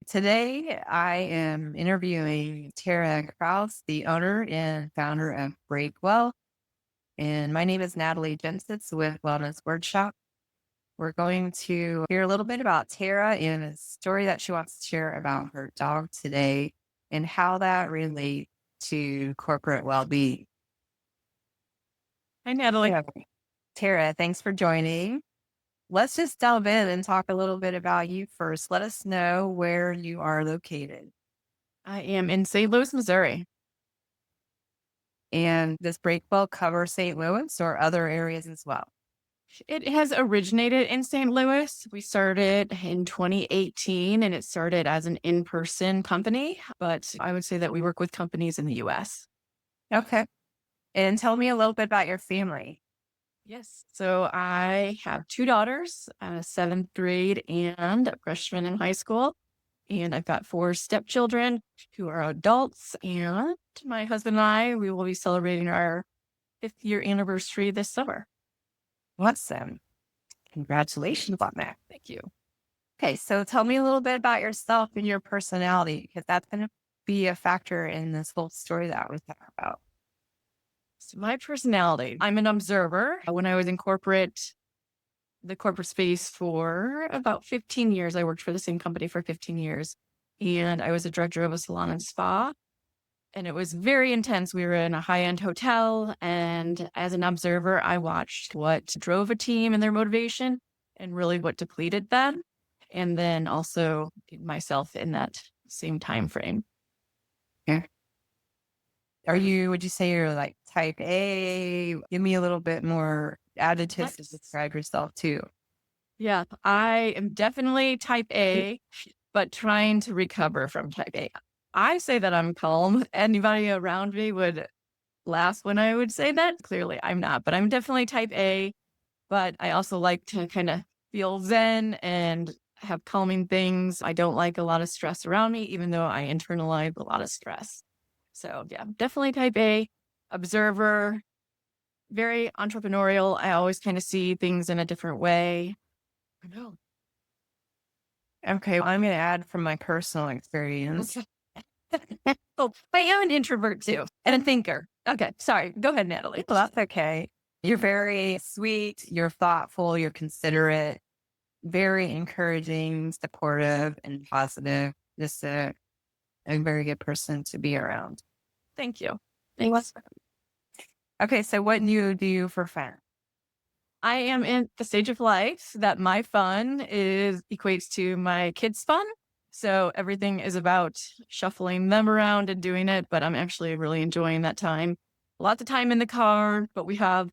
Today, I am interviewing Tara Kraus, the owner and founder of BreakWell. And my name is Natalie Gensits with Wellness Wordshop. We're going to hear a little bit about Tara and a story that she wants to share about her dog today and how that relates to corporate well-being. Hi, Natalie. Yeah. Tara, thanks for joining. Let's just delve in and talk a little bit about you first. Let us know where you are located. I am in St. Louis, Missouri. And does Breakwell cover St. Louis or other areas as well? It has originated in St. Louis. We started in 2018 and it started as an in-person company, but I would say that we work with companies in the US. Okay. And tell me a little bit about your family. Yes. So I have two daughters, seventh grade and a freshman in high school. And I've got four stepchildren who are adults. And my husband and I, we will be celebrating our 5th-year anniversary this summer. Awesome. Congratulations on that. Thank you. Okay. So tell me a little bit about yourself and your personality, because that's going to be a factor in this whole story that we talk about. So my personality, I'm an observer. When I was in the corporate space for about 15 years, I worked for the same company for 15 years. And I was a director of a salon and spa. And it was very intense. We were in a high-end hotel. And as an observer, I watched what drove a team and their motivation and really what depleted them. And then also myself in that same time frame. Yeah. Would you say you're like type A? Give me a little bit more adjectives to describe yourself too. Yeah, I am definitely type A, but trying to recover from type A. I say that I'm calm. Anybody around me would laugh when I would say that. Clearly, I'm not, but I'm definitely type A. But I also like to kind of feel zen and have calming things. I don't like a lot of stress around me, even though I internalize a lot of stress. So, yeah, definitely type A, observer, very entrepreneurial. I always kind of see things in a different way. I know. Okay. I'm going to add from my personal experience. Okay. Oh, I am an introvert too and a thinker. Okay, sorry. Go ahead, Natalie. Well, that's okay. You're very sweet, you're thoughtful, you're considerate, very encouraging, supportive, and positive. Just a very good person to be around. Thank you. Thanks. Okay, so what do you do for fun? I am in the stage of life that my fun is equates to my kids' fun. So everything is about shuffling them around and doing it, but I'm actually really enjoying that time. Lots of time in the car, but we have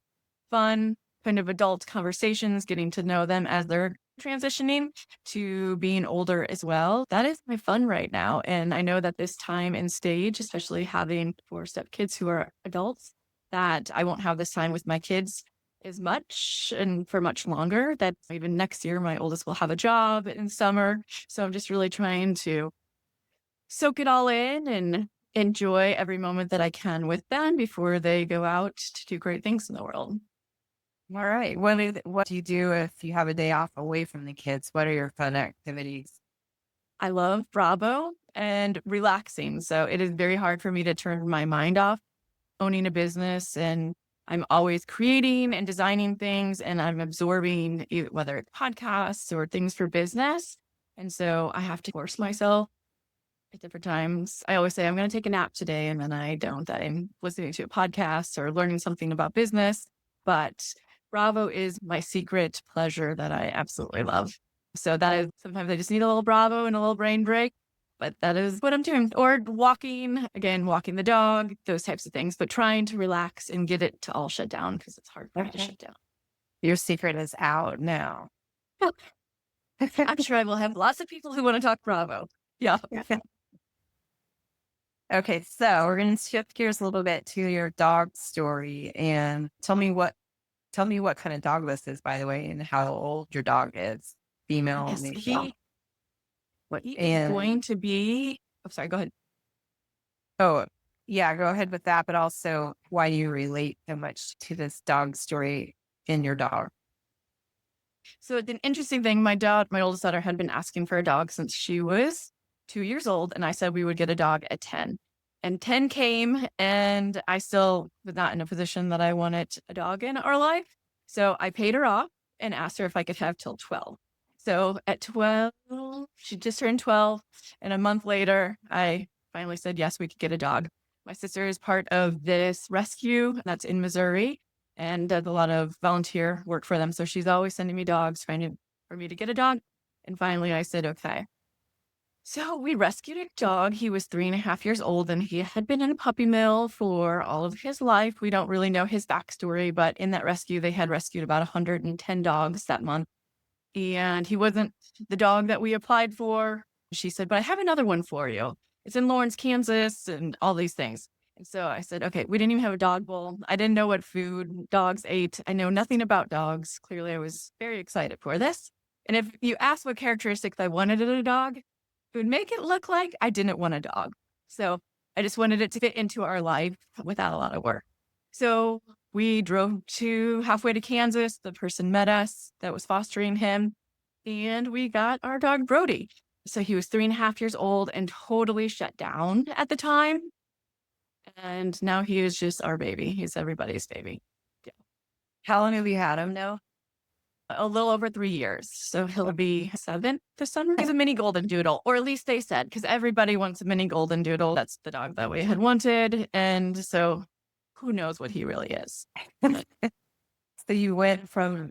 fun, kind of adult conversations, getting to know them as they're transitioning to being older as well. That is my fun right now. And I know that this time and stage, especially having four step kids who are adults, that I won't have this time with my kids as much and for much longer. That even next year, my oldest will have a job in summer. So I'm just really trying to soak it all in and enjoy every moment that I can with them before they go out to do great things in the world. All right. What do you do if you have a day off away from the kids? What are your fun activities? I love Bravo and relaxing. So it is very hard for me to turn my mind off owning a business, and I'm always creating and designing things, and I'm absorbing whether it's podcasts or things for business. And so I have to force myself at different times. I always say I'm going to take a nap today, and then I don't. I'm listening to a podcast or learning something about business. But Bravo is my secret pleasure that I absolutely love. So that is sometimes I just need a little Bravo and a little brain break. But that is what I'm doing. Or walking, again, walking the dog, those types of things, but trying to relax and get it to all shut down because it's hard for me to shut down. Your secret is out now. I'm sure I will have lots of people who want to talk Bravo. Yeah. Okay, so we're going to shift gears a little bit to your dog story and tell me what kind of dog this is, by the way, and how old your dog is, female. Yes, Maybe. he is going to be. Oh, sorry. Go ahead. Oh, yeah, go ahead with that, but also why you relate so much to this dog story in your dog. So it's an interesting thing. My oldest daughter, had been asking for a dog since she was 2 years old, and I said we would get a dog at 10. And 10 came, and I still was not in a position that I wanted a dog in our life. So I paid her off and asked her if I could have till 12. So at 12, she just turned 12. And a month later, I finally said, yes, we could get a dog. My sister is part of this rescue that's in Missouri and does a lot of volunteer work for them. So she's always sending me dogs, trying for me to get a dog. And finally, I said, okay. So we rescued a dog. He was 3.5 years old, and he had been in a puppy mill for all of his life. We don't really know his backstory, but in that rescue, they had rescued about 110 dogs that month. And he wasn't the dog that we applied for. She said, but I have another one for you. It's in Lawrence, Kansas, and all these things. And so I said, okay, we didn't even have a dog bowl. I didn't know what food dogs ate. I know nothing about dogs. Clearly, I was very excited for this. And if you ask what characteristics I wanted in a dog, it would make it look like I didn't want a dog. So I just wanted it to fit into our life without a lot of work. So we drove to halfway to Kansas. The person met us that was fostering him, and we got our dog Brody. So he was 3.5 years old and totally shut down at the time. And now he is just our baby. He's everybody's baby. Yeah. How long have you had him now? A little over 3 years. So he'll be 7 this summer. He's a mini goldendoodle, or at least they said, because everybody wants a mini goldendoodle. That's the dog that we had wanted. And so who knows what he really is. So you went from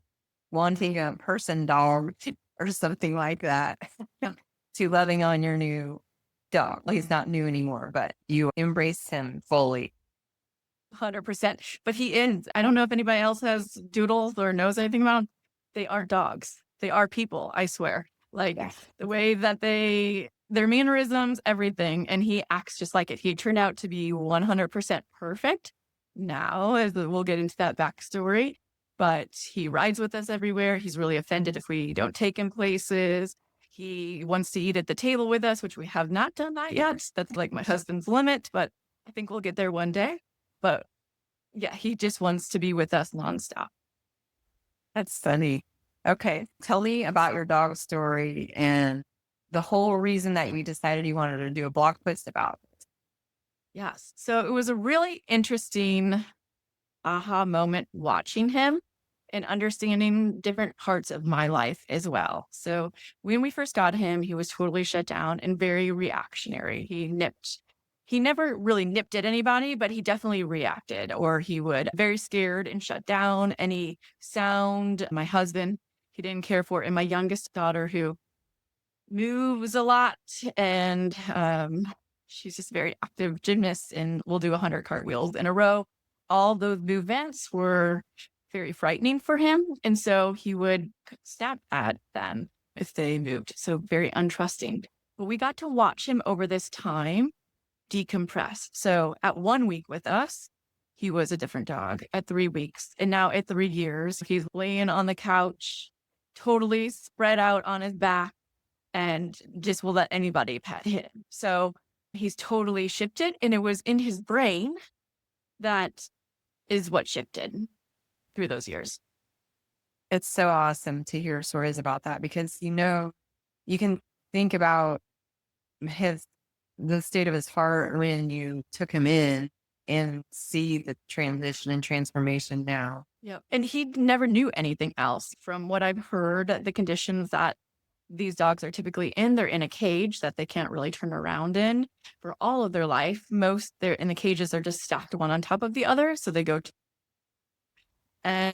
wanting a person dog or something like that to loving on your new dog. Well, he's not new anymore, but you embraced him fully. 100%. But he is. I don't know if anybody else has doodles or knows anything about them. They aren't dogs. They are people, I swear. Like the way that their mannerisms, everything. And he acts just like it. He turned out to be 100% perfect. Now, as we'll get into that backstory, but he rides with us everywhere. He's really offended if we don't take him places. He wants to eat at the table with us, which we have not done that yet. That's like my husband's limit, but I think we'll get there one day. But yeah, he just wants to be with us nonstop. That's funny. Okay. Tell me about your dog story and the whole reason that you decided you wanted to do a blog post about it. Yes. So it was a really interesting aha moment watching him and understanding different parts of my life as well. So when we first got him, he was totally shut down and very reactionary. He never really nipped at anybody, but he definitely reacted, or he would very scared and shut down any sound. My husband, he didn't care for, and my youngest daughter, who moves a lot, and she's just very active gymnast and will do 100 cartwheels in a row. All those movements were very frightening for him, and so he would snap at them if they moved. So very untrusting. But we got to watch him over this time decompress. So at 1 week with us, he was a different dog. At 3 weeks, and now at 3 years, he's laying on the couch, totally spread out on his back, and just will let anybody pet him. So he's totally shifted, and it was in his brain that is what shifted through those years. It's so awesome to hear stories about that because, you can think about the state of his heart when you took him in and see the transition and transformation now. Yeah. And he never knew anything else. From what I've heard, the conditions that these dogs are typically in, they're in a cage that they can't really turn around in for all of their life. Most they're in the cages are just stacked one on top of the other. So they go and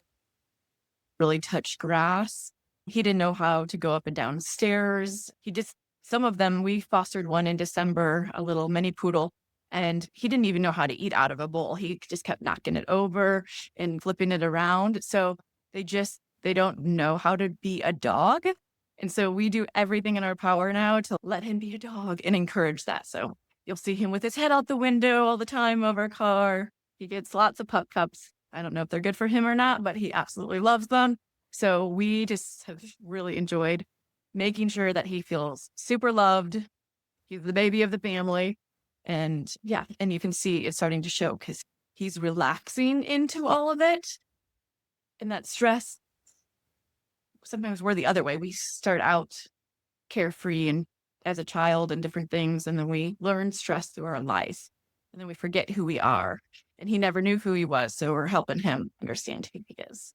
really touch grass. He didn't know how to go up and down stairs. Some of them, we fostered one in December, a little mini poodle, and he didn't even know how to eat out of a bowl. He just kept knocking it over and flipping it around. So they don't know how to be a dog. And so we do everything in our power now to let him be a dog and encourage that. So you'll see him with his head out the window all the time of our car. He gets lots of pup cups. I don't know if they're good for him or not, but he absolutely loves them. So we just have really enjoyed making sure that he feels super loved. He's the baby of the family. And yeah, and you can see it's starting to show because he's relaxing into all of it. And that stress, sometimes we're the other way. We start out carefree and as a child and different things. And then we learn stress through our lives. And then we forget who we are. And he never knew who he was. So we're helping him understand who he is.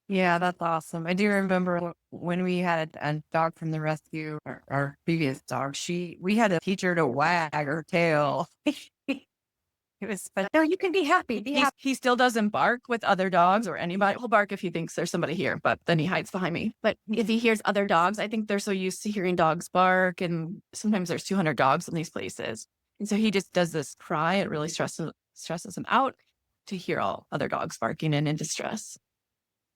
Yeah, that's awesome. I do remember when we had a dog from the rescue, our previous dog, we had to teach her to wag her tail. It was fun. No, you can be happy. Be happy. He still doesn't bark with other dogs or anybody. He'll bark if he thinks there's somebody here, but then he hides behind me. But if he hears other dogs, I think they're so used to hearing dogs bark. And sometimes there's 200 dogs in these places. And so he just does this cry. It really stresses him out to hear all other dogs barking and in distress.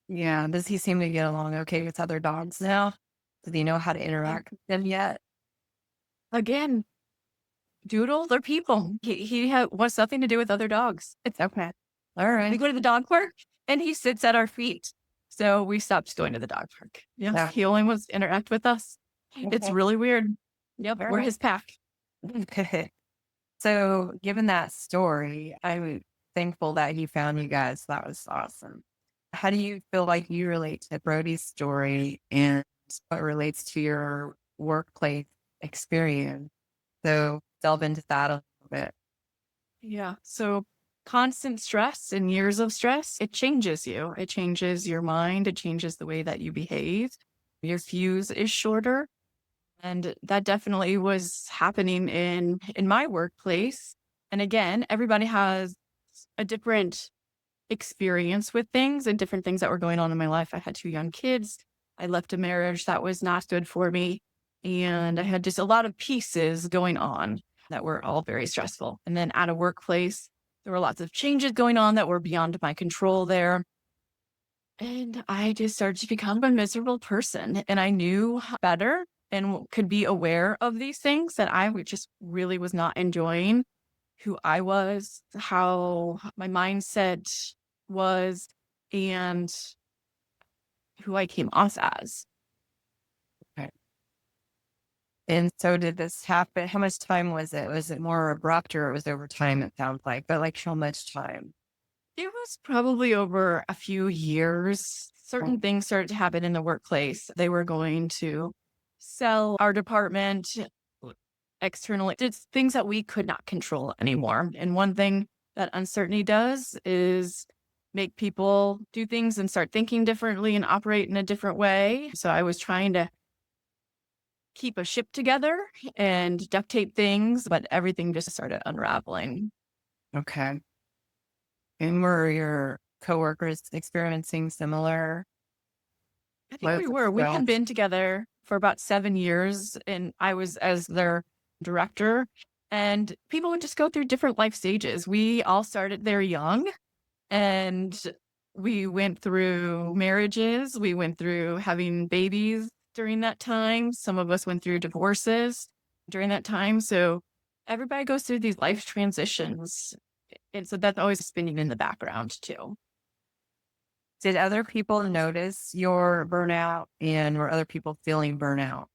Yeah. Does he seem to get along okay with other dogs now? Does he know how to interact with them yet? Again, Doodle, they're people. He wants nothing to do with other dogs. It's okay. All right. We go to the dog park and he sits at our feet. So we stopped going to the dog park. Yeah. He only wants to interact with us. Okay. It's really weird. Yep. We're his pack. So given that story, I'm thankful that he found you guys. That was awesome. How do you feel like you relate to Brody's story and what relates to your workplace experience? So delve into that a little bit. Yeah. So constant stress and years of stress, it changes you. It changes your mind. It changes the way that you behave. Your fuse is shorter. And that definitely was happening in my workplace. And again, everybody has a different experience with things and different things that were going on in my life. I had 2 young kids. I left a marriage that was not good for me. And I had just a lot of pieces going on that were all very stressful. And then at a workplace, there were lots of changes going on that were beyond my control there. And I just started to become a miserable person. And I knew better and could be aware of these things that I just really was not enjoying who I was, how my mindset was, and who I came off as. Okay. And so did this happen? How much time was it? Was it more abrupt or it was over time, it sounds like, but like how much time? It was probably over a few years. Certain things started to happen in the workplace. They were going to sell our department externally. It's things that we could not control anymore. And one thing that uncertainty does is make people do things and start thinking differently and operate in a different way. So I was trying to keep a ship together and duct tape things, but everything just started unraveling. Okay. And were your coworkers experiencing similar? I think we were. We had been together for about 7 years, and I was as their director. And people would just go through different life stages. We all started there young, and we went through marriages. We went through having babies during that time. Some of us went through divorces during that time. So everybody goes through these life transitions. And so that's always spinning in the background too. Did other people notice your burnout and were other people feeling burnout?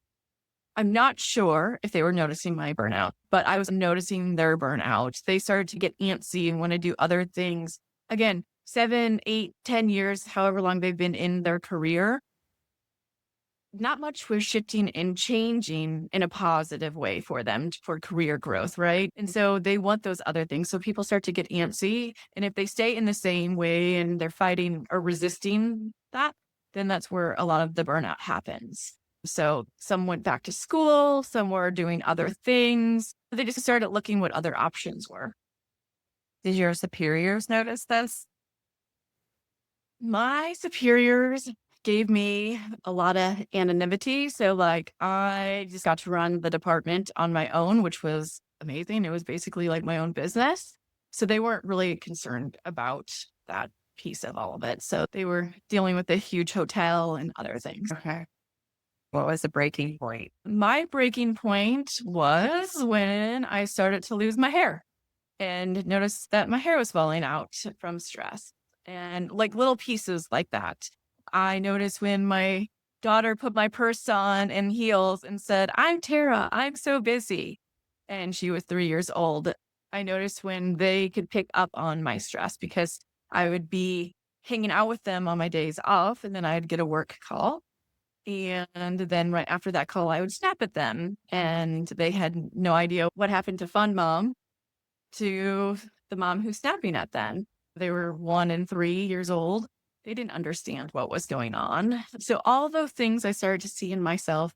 I'm not sure if they were noticing my burnout, but I was noticing their burnout. They started to get antsy and want to do other things. Again, 7, 8, 10 years, however long they've been in their career. Not much was shifting and changing in a positive way for them for career growth, right? And so they want those other things. So people start to get antsy. And if they stay in the same way and they're fighting or resisting that, then that's where a lot of the burnout happens. So some went back to school, some were doing other things. They just started looking what other options were. Did your superiors notice this? My superiors gave me a lot of anonymity. So like I just got to run the department on my own, which was amazing. It was basically like my own business. So they weren't really concerned about that piece of all of it. So they were dealing with a huge hotel and other things. Okay. What was the breaking point? My breaking point was when I started to lose my hair and noticed that my hair was falling out from stress and like little pieces like that. I noticed when my daughter put my purse on and heels and said, "I'm Tara, I'm so busy." And she was 3 years old. I noticed when they could pick up on my stress because I would be hanging out with them on my days off and then I'd get a work call. And then right after that call, I would snap at them, and they had no idea what happened to fun mom to the mom who's snapping at them. They were 1 and 3 years old. They didn't understand what was going on. So all those things I started to see in myself.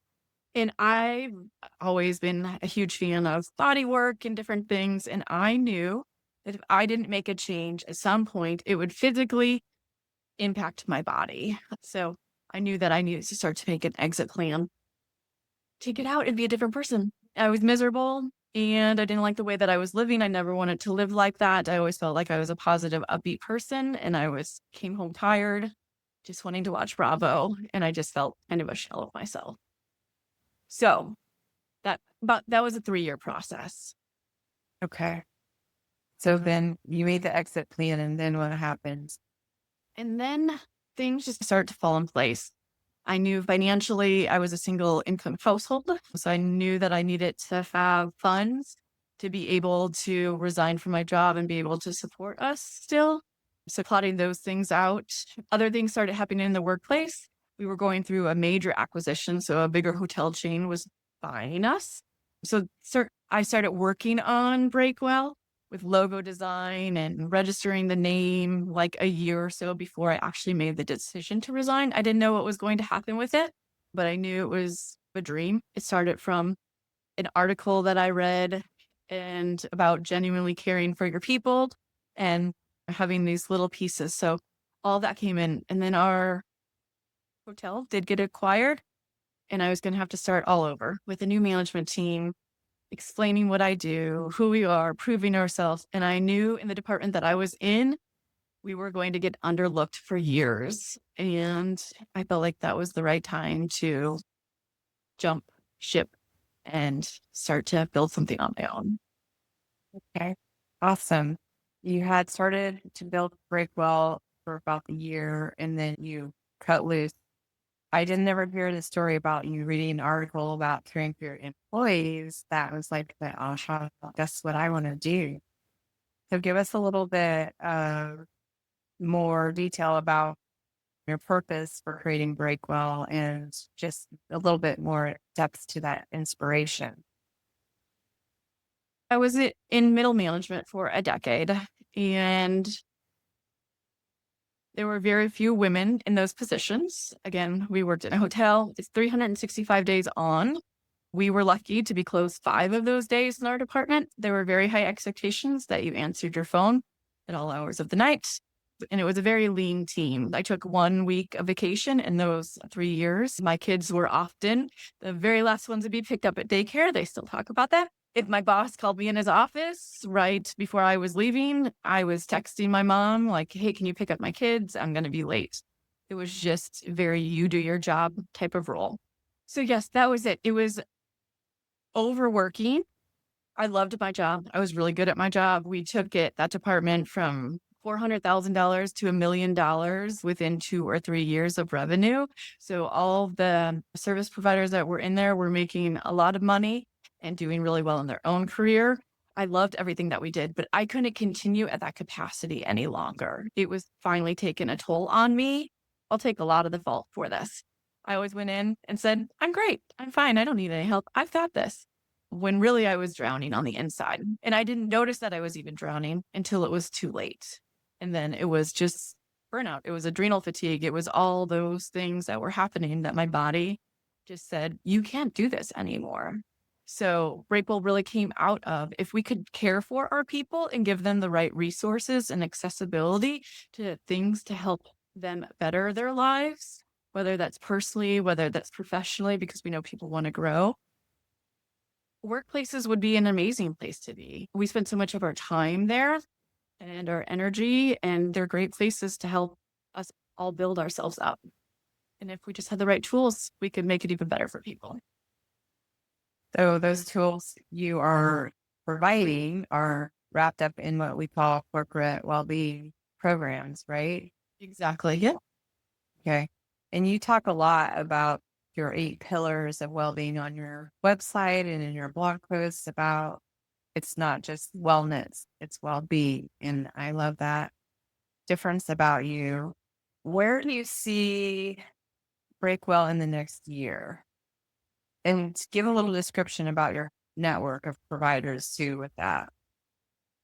And I've always been a huge fan of body work and different things. And I knew that if I didn't make a change at some point, it would physically impact my body. So I knew that I needed to start to make an exit plan to get out and be a different person. I was miserable and I didn't like the way that I was living. I never wanted to live like that. I always felt like I was a positive, upbeat person, and came home tired, just wanting to watch Bravo, and I just felt kind of a shell of myself. So that was a 3-year process. Okay. So then you made the exit plan, and then what happens? And then things just started to fall in place. I knew financially I was a single income household. So I knew that I needed to have funds to be able to resign from my job and be able to support us still. So plotting those things out. Other things started happening in the workplace. We were going through a major acquisition. So a bigger hotel chain was buying us. So I started working on BreakWell with logo design and registering the name like a year or so before I actually made the decision to resign. I didn't know what was going to happen with it, but I knew it was a dream. It started from an article that I read and about genuinely caring for your people and having these little pieces. So all that came in. And then our hotel did get acquired, and I was going to have to start all over with a new management team, explaining what I do, who we are, proving ourselves. And I knew in the department that I was in, we were going to get underlooked for years. And I felt like that was the right time to jump ship and start to build something on my own. Okay. Awesome. You had started to build BreakWell for about a year, and then you cut loose. I didn't never hear the story about you reading an article about caring for your employees. That was like the aha, that's what I want to do. So give us a little bit more detail about your purpose for creating BreakWell and just a little bit more depth to that inspiration. I was in middle management for a decade, and there were very few women in those positions. Again, we worked in a hotel. It's 365 days on. We were lucky to be closed 5 of those days in our department. There were very high expectations that you answered your phone at all hours of the night. And it was a very lean team. I took 1 week of vacation in those 3 years. My kids were often the very last ones to be picked up at daycare. They still talk about that. If my boss called me in his office right before I was leaving, I was texting my mom, like, hey, can you pick up my kids? I'm going to be late. It was just very you do your job type of role. So, yes, that was it. It was overworking. I loved my job. I was really good at my job. We took that department from $400,000 to $1 million within 2 or 3 years of revenue. So all the service providers that were in there were making a lot of money and doing really well in their own career. I loved everything that we did, but I couldn't continue at that capacity any longer. It was finally taking a toll on me. I'll take a lot of the fault for this. I always went in and said, I'm great. I'm fine. I don't need any help. I've got this. When really I was drowning on the inside. And I didn't notice that I was even drowning until it was too late. And then it was just burnout. It was adrenal fatigue. It was all those things that were happening that my body just said, you can't do this anymore. So BreakWell really came out of if we could care for our people and give them the right resources and accessibility to things to help them better their lives, whether that's personally, whether that's professionally, because we know people want to grow. Workplaces would be an amazing place to be. We spend so much of our time there and our energy, and they're great places to help us all build ourselves up. And if we just had the right tools, we could make it even better for people. So those tools you are providing are wrapped up in what we call corporate well-being programs, right? Exactly. Yeah. Okay. And you talk a lot about your 8 pillars of well-being on your website and in your blog posts about it's not just wellness, it's well-being. And I love that difference about you. Where do you see BreakWell in the next year? And give a little description about your network of providers too with that.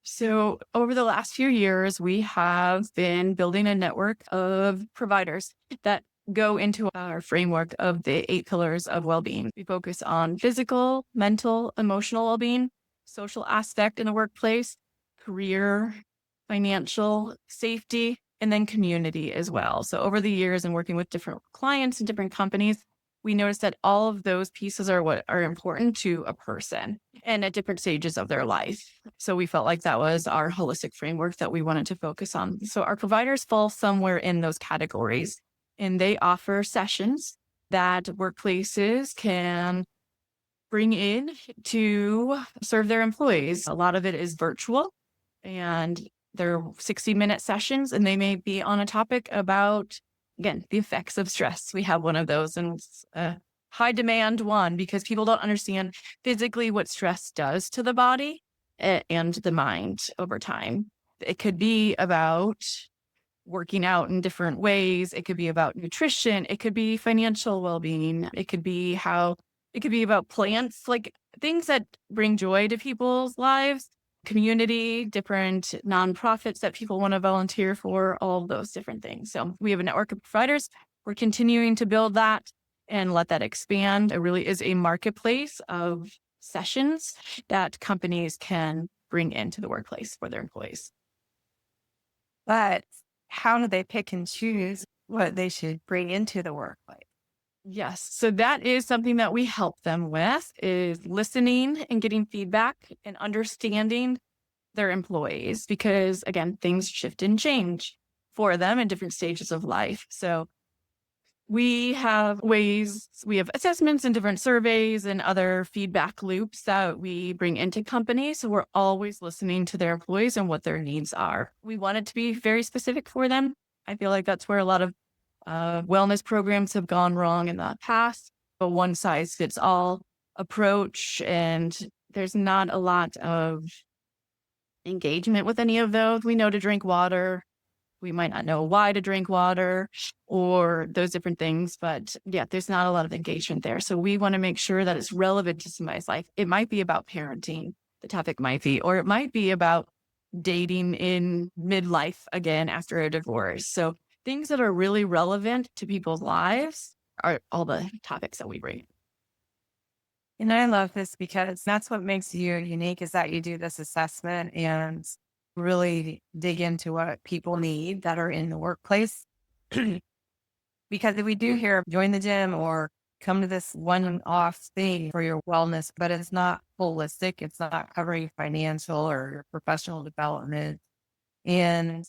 So, over the last few years, we have been building a network of providers that go into our framework of the 8 pillars of well-being. We focus on physical, mental, emotional well-being, social aspect in the workplace, career, financial, safety, and then community as well. So, over the years and working with different clients and different companies, we noticed that all of those pieces are what are important to a person and at different stages of their life. So we felt like that was our holistic framework that we wanted to focus on. So our providers fall somewhere in those categories, and they offer sessions that workplaces can bring in to serve their employees. A lot of it is virtual, and they're 60-minute sessions, and they may be on a topic about, again, the effects of stress. We have one of those, and it's a high demand one because people don't understand physically what stress does to the body and the mind over time. It could be about working out in different ways. It could be about nutrition. It could be financial well-being. It could be about plants, like things that bring joy to people's lives, community, different nonprofits that people want to volunteer for, all of those different things. So we have a network of providers. We're continuing to build that and let that expand. It really is a marketplace of sessions that companies can bring into the workplace for their employees. But how do they pick and choose what they should bring into the workplace? Yes. So that is something that we help them with, is listening and getting feedback and understanding their employees, because again, things shift and change for them in different stages of life. So we have assessments and different surveys and other feedback loops that we bring into companies. So we're always listening to their employees and what their needs are. We want it to be very specific for them. I feel like that's where a lot of wellness programs have gone wrong in the past. A one size fits all approach, and there's not a lot of engagement with any of those. We know to drink water. We might not know why to drink water or those different things, but yeah, there's not a lot of engagement there. So we want to make sure that it's relevant to somebody's life. It might be about parenting, the topic might be, or it might be about dating in midlife again after a divorce. So things that are really relevant to people's lives are all the topics that we bring. And I love this because that's what makes you unique, is that you do this assessment and really dig into what people need that are in the workplace. Because if we do hear join the gym or come to this one-off thing for your wellness, but it's not holistic, it's not covering financial or your professional development. And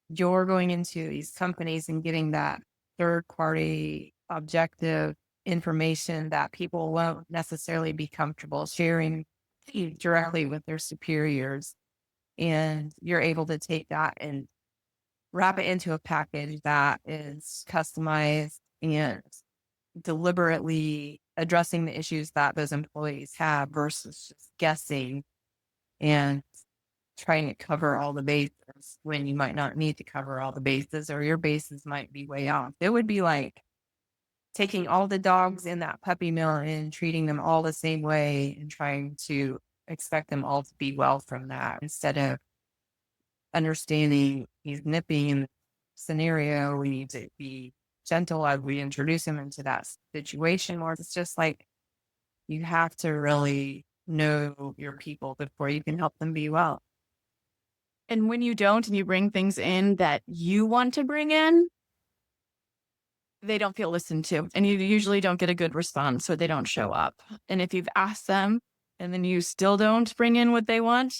you're going into these companies and getting that third party objective information that people won't necessarily be comfortable sharing directly with their superiors. And you're able to take that and wrap it into a package that is customized and deliberately addressing the issues that those employees have versus just guessing and trying to cover all the bases when you might not need to cover all the bases, or your bases might be way off. It would be like taking all the dogs in that puppy mill and treating them all the same way and trying to expect them all to be well from that, instead of understanding he's nipping in the scenario. We need to be gentle as we introduce him into that situation, or it's just like you have to really know your people before you can help them be well. And when you don't and you bring things in that you want to bring in, they don't feel listened to, and you usually don't get a good response, or they don't show up. And if you've asked them and then you still don't bring in what they want,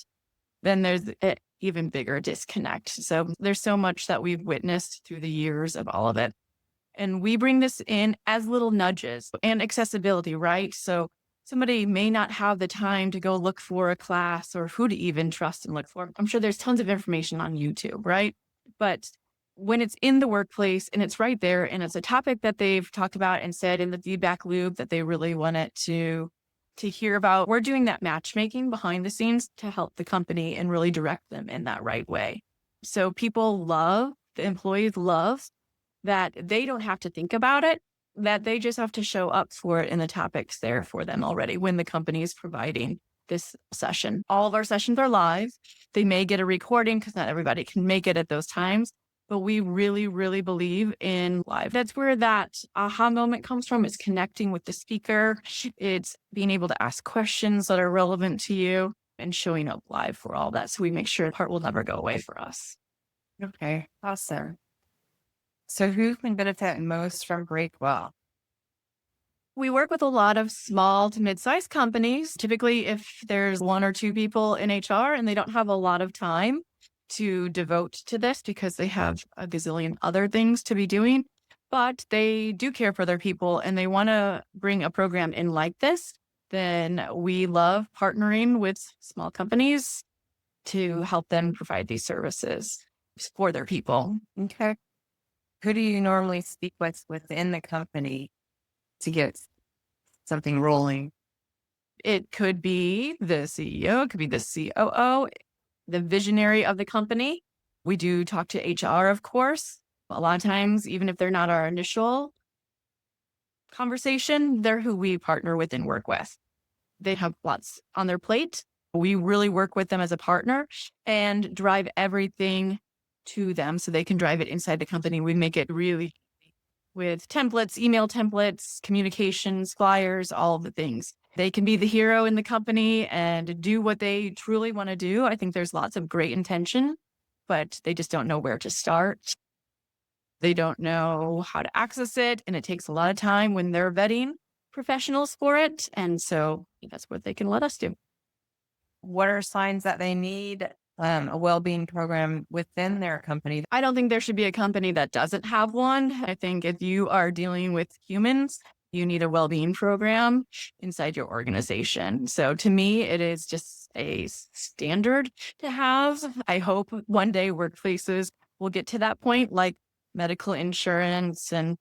then there's an even bigger disconnect. So there's so much that we've witnessed through the years of all of it. And we bring this in as little nudges and accessibility, right? So somebody may not have the time to go look for a class or who to even trust and look for. I'm sure there's tons of information on YouTube, right? But when it's in the workplace and it's right there and it's a topic that they've talked about and said in the feedback loop that they really want it to hear about, we're doing that matchmaking behind the scenes to help the company and really direct them in that right way. So the employees love that they don't have to think about it. that they just have to show up for it and the topic's there for them already when the company is providing this session. All of our sessions are live. They may get a recording because not everybody can make it at those times, but we really, really believe in live. That's where that aha moment comes from. It's connecting with the speaker. It's being able to ask questions that are relevant to you and showing up live for all that. So we make sure the part will never go away for us. Okay, awesome. So who can benefit most from BreakWell? We work with a lot of small to mid-sized companies. Typically, if there's one or two people in HR and they don't have a lot of time to devote to this because they have a gazillion other things to be doing, but they do care for their people and they want to bring a program in like this, then we love partnering with small companies to help them provide these services for their people. Okay. Who do you normally speak with within the company to get something rolling? It could be the CEO, it could be the COO, the visionary of the company. We do talk to HR, of course. A lot of times, even if they're not our initial conversation, they're who we partner with and work with. They have lots on their plate. We really work with them as a partner and drive everything to them so they can drive it inside the company. We make it really with templates, email templates, communications, flyers, all of the things. They can be the hero in the company and do what they truly want to do. I think there's lots of great intention, but they just don't know where to start. They don't know how to access it, and it takes a lot of time when they're vetting professionals for it. And so that's what they can let us do. What are signs that they need a well-being program within their company? I don't think there should be a company that doesn't have one. I think if you are dealing with humans, you need a well-being program inside your organization. So to me, it is just a standard to have. I hope one day workplaces will get to that point, like medical insurance and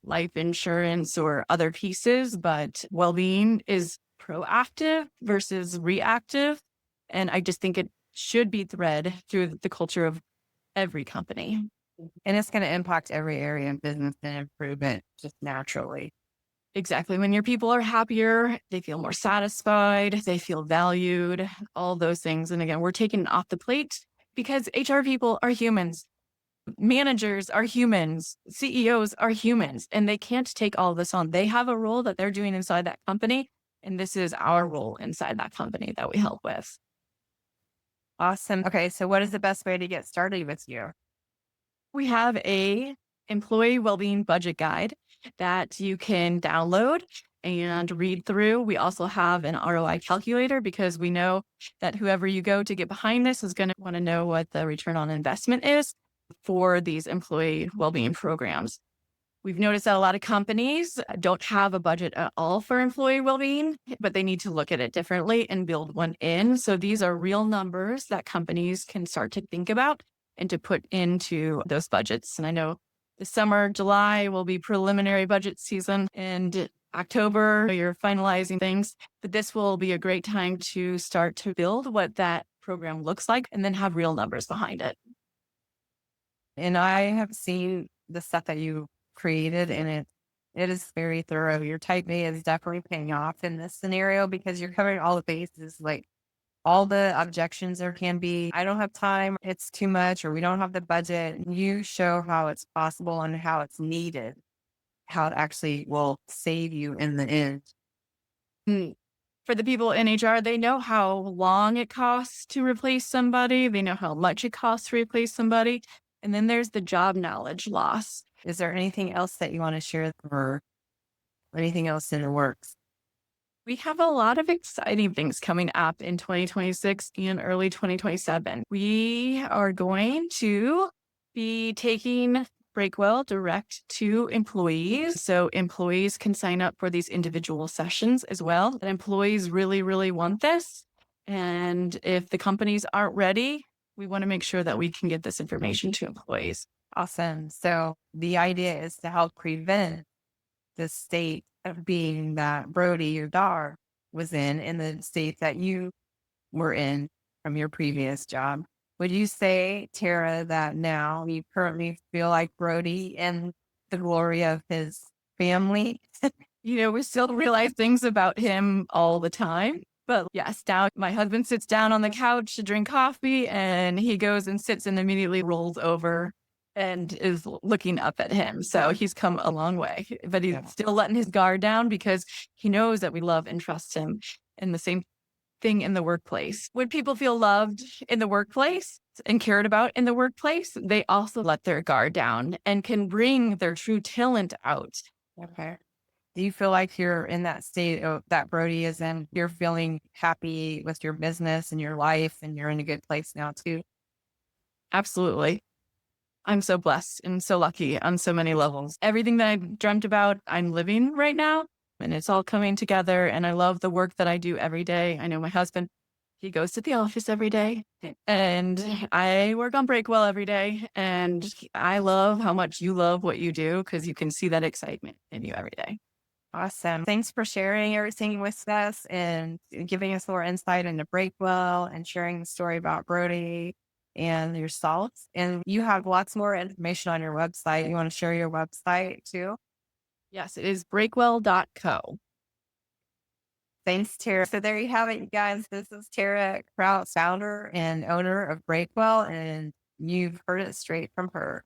life insurance or other pieces, but well-being is proactive versus reactive. And I just think it should be thread through the culture of every company. And it's going to impact every area of business and improvement just naturally. Exactly. When your people are happier, they feel more satisfied, they feel valued, all those things. And again, we're taking it off the plate because HR people are humans. Managers are humans. CEOs are humans, and they can't take all this on. They have a role that they're doing inside that company. And this is our role inside that company that we help with. Awesome. Okay. So what is the best way to get started with you? We have a employee wellbeing budget guide that you can download and read through. We also have an ROI calculator because we know that whoever you go to get behind this is going to want to know what the return on investment is for these employee wellbeing programs. We've noticed that a lot of companies don't have a budget at all for employee well-being, but they need to look at it differently and build one in. So these are real numbers that companies can start to think about and to put into those budgets. And I know this summer, July will be preliminary budget season, and October, you're finalizing things. But this will be a great time to start to build what that program looks like and then have real numbers behind it. And I have seen the stuff that you created, and it is very thorough. Your type A is definitely paying off in this scenario because you're covering all the bases, like all the objections there can be. I don't have time, it's too much, or we don't have the budget. You show how it's possible and how it's needed, how it actually will save you in the end. For the people in HR, they know how long it costs to replace somebody. They know how much it costs to replace somebody. And then there's the job knowledge loss. Is there anything else that you want to share or anything else in the works? We have a lot of exciting things coming up in 2026 and early 2027. We are going to be taking BreakWell direct to employees. So employees can sign up for these individual sessions as well. And employees really, really want this. And if the companies aren't ready, we want to make sure that we can get this information to employees. Awesome. So the idea is to help prevent the state of being that Brody, your dog, was in the state that you were in from your previous job. Would you say, Tara, that now you currently feel like Brody in the glory of his family. We still realize things about him all the time. But yes, now my husband sits down on the couch to drink coffee and he goes and sits and immediately rolls over and is looking up at him. So he's come a long way, but he's still letting his guard down because he knows that we love and trust him. And the same thing in the workplace. When people feel loved in the workplace and cared about in the workplace, they also let their guard down and can bring their true talent out. Okay. Do you feel like you're in that state that Brody is in? You're feeling happy with your business and your life, and you're in a good place now too? Absolutely. I'm so blessed and so lucky on so many levels. Everything that I dreamt about, I'm living right now, and it's all coming together. And I love the work that I do every day. I know my husband, he goes to the office every day, and I work on BreakWell every day. And I love how much you love what you do because you can see that excitement in you every day. Awesome. Thanks for sharing everything with us and giving us more insight into BreakWell and sharing the story about Brody and yourself. And you have lots more information on your website. You want to share your website too? Yes, it is breakwell.co. Thanks, Tara. So there you have it, you guys. This is Tara Kraus, founder and owner of BreakWell, and you've heard it straight from her.